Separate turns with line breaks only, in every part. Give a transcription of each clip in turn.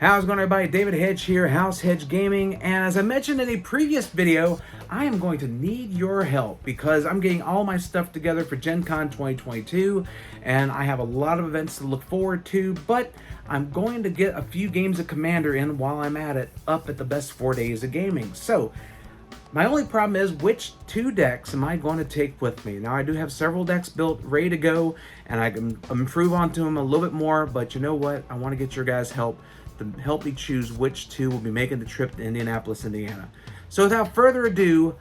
How's it going, everybody? David Hedge here, House Hedge Gaming, and as I mentioned in a previous video, I am going to need your help because I'm getting all my stuff together for Gen Con 2022, and I have a lot of events to look forward to, but I'm going to get a few games of Commander in while I'm at it, up at the best 4 days of gaming. So, my only problem is which two decks am I going to take with me? Now, I do have several decks built, ready to go, and I can improve onto them a little bit more, but you know what? I want to get your guys' help to help me choose which two will be making the trip to Indianapolis, Indiana. So without further ado,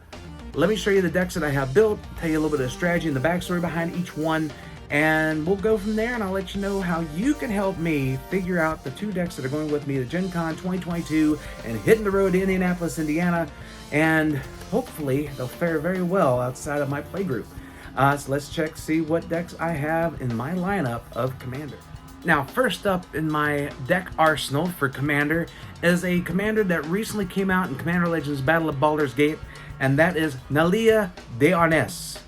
let me show you the decks that I have built, tell you a little bit of the strategy and the backstory behind each one, and we'll go from there, and I'll let you know how you can help me figure out the two decks that are going with me to Gen Con 2022 and hitting the road to Indianapolis, Indiana, and hopefully they'll fare very well outside of my playgroup. So let's see what decks I have in my lineup of Commander. Now, first up in my deck arsenal for Commander is a Commander that recently came out in Commander Legends Battle of Baldur's Gate, and that is Nalia de Arnise.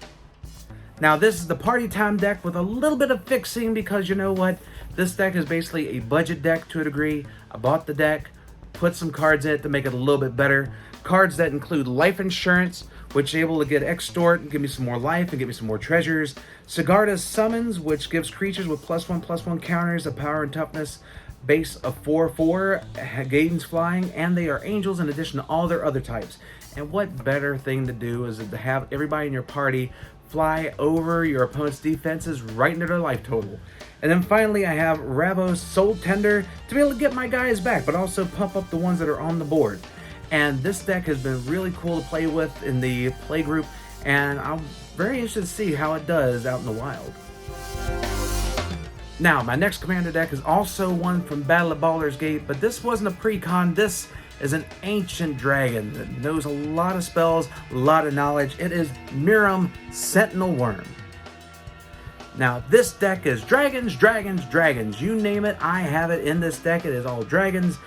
Now, this is the party time deck with a little bit of fixing because you know what? This deck is basically a budget deck to a degree. I bought the deck, put some cards in it to make it a little bit better. Cards that include life insurance, which is able to get extort and give me some more life and give me some more treasures. Sigarda's Summons, which gives creatures with +1/+1 counters of power and toughness, base of 4/4, gains flying, and they are angels in addition to all their other types. And what better thing to do is to have everybody in your party fly over your opponent's defenses right into their life total. And then finally I have Ravos Soul Tender to be able to get my guys back, but also pump up the ones that are on the board. And this deck has been really cool to play with in the play group, and I'm very interested to see how it does out in the wild. Now, my next Commander deck is also one from Battle of Baldur's Gate, but this wasn't a pre-con. This is an ancient dragon that knows a lot of spells, a lot of knowledge. It is Mirrym Sentinel Wurm. Now, this deck is dragons, dragons, dragons. You name it, I have it in this deck. It is all dragons.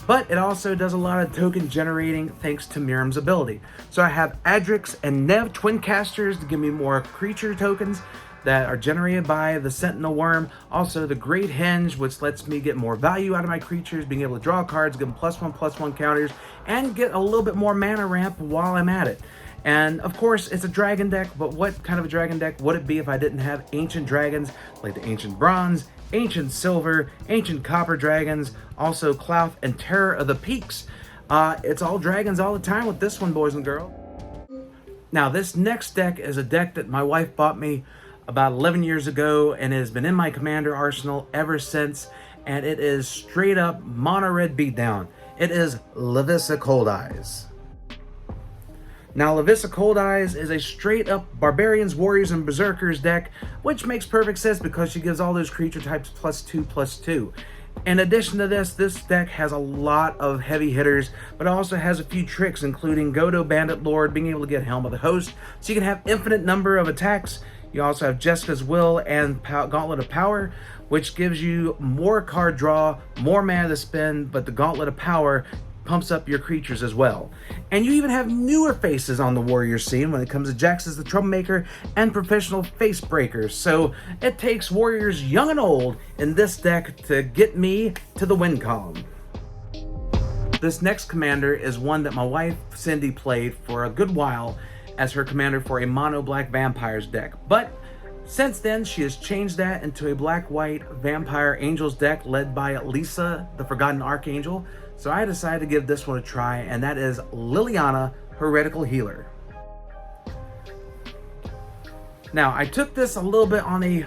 But it also does a lot of token generating thanks to Mirrym's ability. So I have Adrix and Nev twin casters to give me more creature tokens that are generated by the Sentinel Wurm. Also the Great Henge, which lets me get more value out of my creatures, being able to draw cards, give them +1/+1 counters, and get a little bit more mana ramp while I'm at it. And of course, it's a dragon deck, but what kind of a dragon deck would it be if I didn't have ancient dragons like the Ancient Bronze, Ancient Silver, Ancient Copper dragons, also Clouth and Terror of the Peaks. It's all dragons all the time with this one, boys and girls. Now, this next deck is a deck that my wife bought me about 11 years ago, and it has been in my Commander arsenal ever since, and it is straight up mono red beatdown. It is Lovisa Coldeyes. Now, Lovisa Coldeyes is a straight-up Barbarians, Warriors, and Berserkers deck, which makes perfect sense because she gives all those creature types +2/+2. In addition to this deck has a lot of heavy hitters, but also has a few tricks, including Godo Bandit Lord, being able to get Helm of the Host, so you can have infinite number of attacks. You also have Jessica's Will and Gauntlet of Power, which gives you more card draw, more mana to spend, but the Gauntlet of Power pumps up your creatures as well. And you even have newer faces on the warrior scene when it comes to Jax's the Troublemaker and Professional Face Breakers. So it takes warriors young and old in this deck to get me to the win column. This next Commander is one that my wife Cindy played for a good while as her Commander for a mono black vampires deck. But since then, she has changed that into a black-white Vampire Angels deck led by Lisa, the Forgotten Archangel. So I decided to give this one a try, and that is Liliana, Heretical Healer. Now, I took this a little bit on a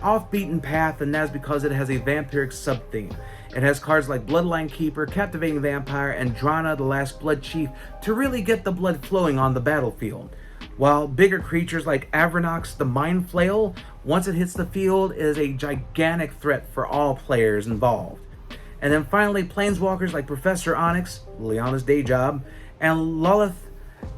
off-beaten path, and that's because it has a vampiric sub-theme. It has cards like Bloodline Keeper, Captivating Vampire, and Drana, the Last Blood Chief, to really get the blood flowing on the battlefield. While bigger creatures like Avrinox, the Mind Flail, once it hits the field, is a gigantic threat for all players involved. And then finally, Planeswalkers like Professor Onyx, Liliana's day job, and Lilith,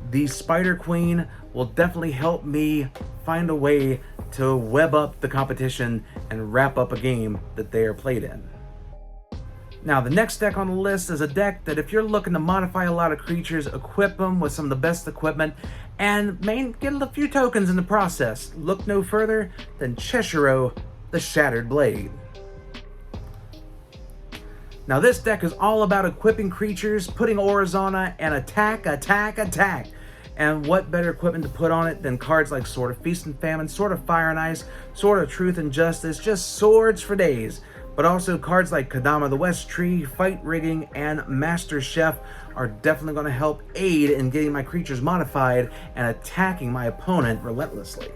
the Spider Queen, will definitely help me find a way to web up the competition and wrap up a game that they are played in. Now, the next deck on the list is a deck that if you're looking to modify a lot of creatures, equip them with some of the best equipment, and get a few tokens in the process, look no further than Chishiro, the Shattered Blade. Now this deck is all about equipping creatures, putting auras on it, and attack, attack, attack. And what better equipment to put on it than cards like Sword of Feast and Famine, Sword of Fire and Ice, Sword of Truth and Justice, just swords for days. But also cards like Kadama the West Tree, Fight Rigging, and Master Chef are definitely going to help aid in getting my creatures modified and attacking my opponent relentlessly.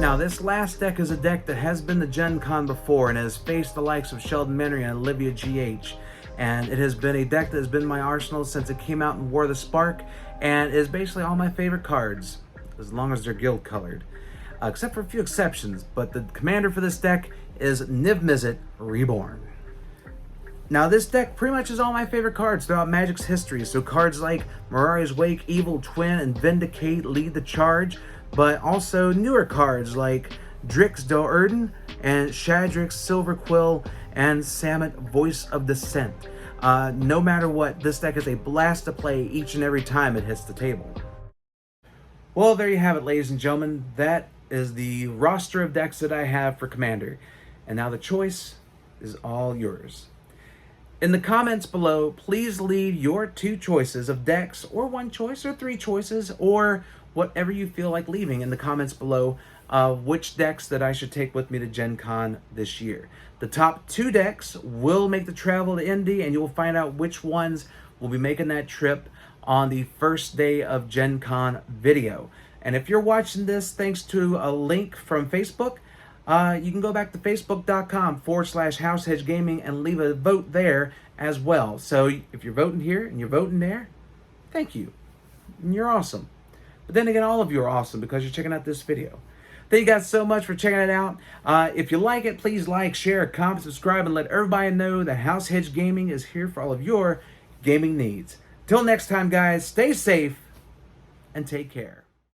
Now this last deck is a deck that has been to Gen Con before and has faced the likes of Sheldon Menry and Olivia GH. And it has been a deck that has been in my arsenal since it came out in War of the Spark, and is basically all my favorite cards, as long as they're guild colored. Except for a few exceptions, but the commander for this deck is Niv-Mizzet Reborn. Now this deck pretty much is all my favorite cards throughout Magic's history, so cards like Mirari's Wake, Evil Twin, and Vindicate lead the charge, but also newer cards like Drix Do'Urden and Shadrix Silver Quill and Samut Voice of Dissent. No matter what, this deck is a blast to play each and every time it hits the table. Well, there you have it, ladies and gentlemen. That is the roster of decks that I have for Commander. And now the choice is all yours. In the comments below, please leave your 2 choices of decks, or 1 choice, or 3 choices, or whatever you feel like leaving in the comments below, which decks that I should take with me to Gen Con this year. The top 2 decks will make the travel to Indy, and you will find out which ones will be making that trip on the first day of Gen Con video. And if you're watching this thanks to a link from Facebook, you can go back to facebook.com/HouseHedgeGaming and leave a vote there as well. So if you're voting here and you're voting there, thank you. And you're awesome. But then again, all of you are awesome because you're checking out this video. Thank you guys so much for checking it out. If you like it, please like, share, comment, subscribe, and let everybody know that House Hedge Gaming is here for all of your gaming needs. Till next time, guys, stay safe and take care.